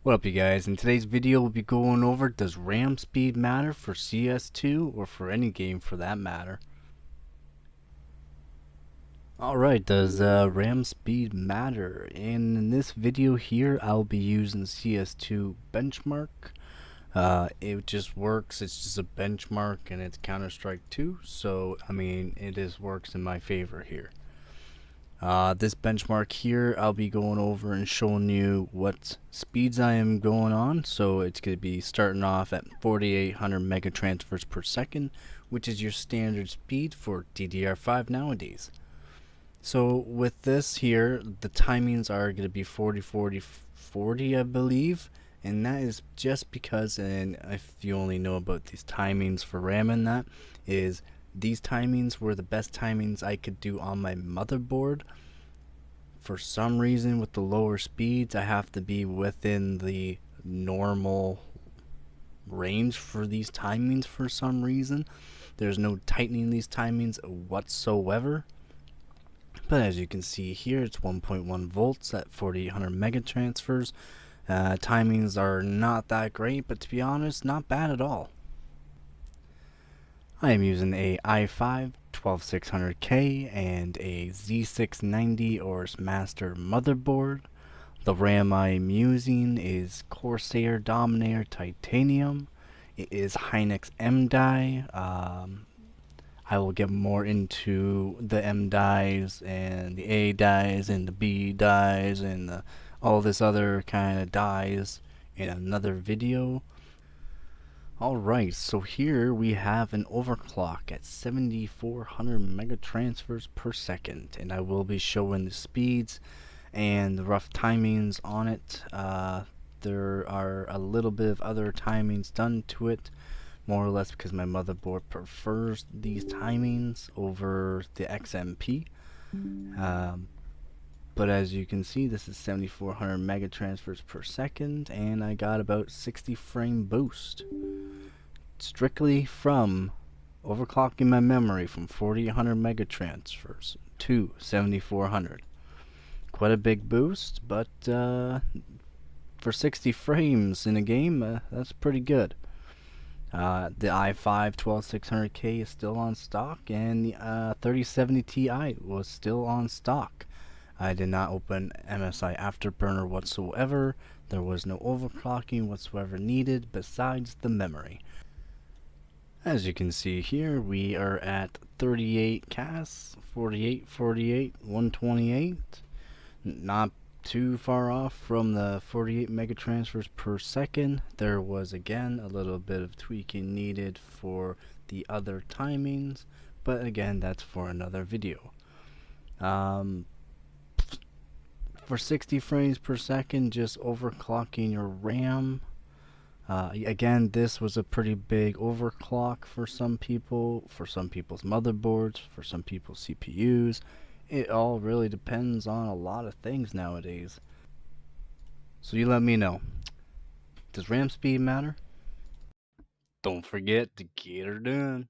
What up, you guys? In today's video we'll be going over, does RAM speed matter for CS2 or for any game for that matter? Alright, does RAM speed matter? And in this video here I'll be using CS2 benchmark. It just works, it's just a benchmark and it's Counter-Strike 2, so I mean it just works in my favor here. This benchmark here, I'll be going over and showing you what speeds I am going on. So it's going to be starting off at 4800 megatransfers per second, which is your standard speed for DDR5 nowadays. So with this here, the timings are going to be 40, 40, 40, I believe. And that is just because, and if you only know about these timings for RAM and that, is these timings were the best timings I could do on my motherboard. For some reason, with the lower speeds, I have to be within the normal range for these timings for some reason. There's no tightening these timings whatsoever. But as you can see here, it's 1.1 volts at 4800 megatransfers. Timings are not that great, but to be honest, not bad at all. I am using a i5 12600K and a Z690 or Master motherboard. The RAM I am using is Corsair Dominator Titanium. It is Hynix M die. I will get more into the M dies and the A dies and the B dies and all this other kind of dies in another video. Alright, so here we have an overclock at 7400 megatransfers per second, and I will be showing the speeds and the rough timings on it. There are a little bit of other timings done to it, more or less because my motherboard prefers these timings over the XMP. But as you can see, this is 7400 megatransfers per second, and I got about 60 frame boost. Strictly from overclocking my memory from 4800 megatransfers to 7400. Quite a big boost, but for 60 frames in a game, that's pretty good. The i5 12600K is still on stock, and the 3070 Ti was still on stock. I did not open MSI Afterburner whatsoever. There was no overclocking whatsoever needed besides the memory. As you can see here, we are at 38 casts, 48, 48, 128. Not too far off from the 48 megatransfers per second. There was again a little bit of tweaking needed for the other timings, but again, that's for another video. For 60 frames per second, just overclocking your RAM. Again, this was a pretty big overclock for some people, for some people's motherboards, for some people's CPUs. It all really depends on a lot of things nowadays. So you let me know. Does RAM speed matter? Don't forget to get her done.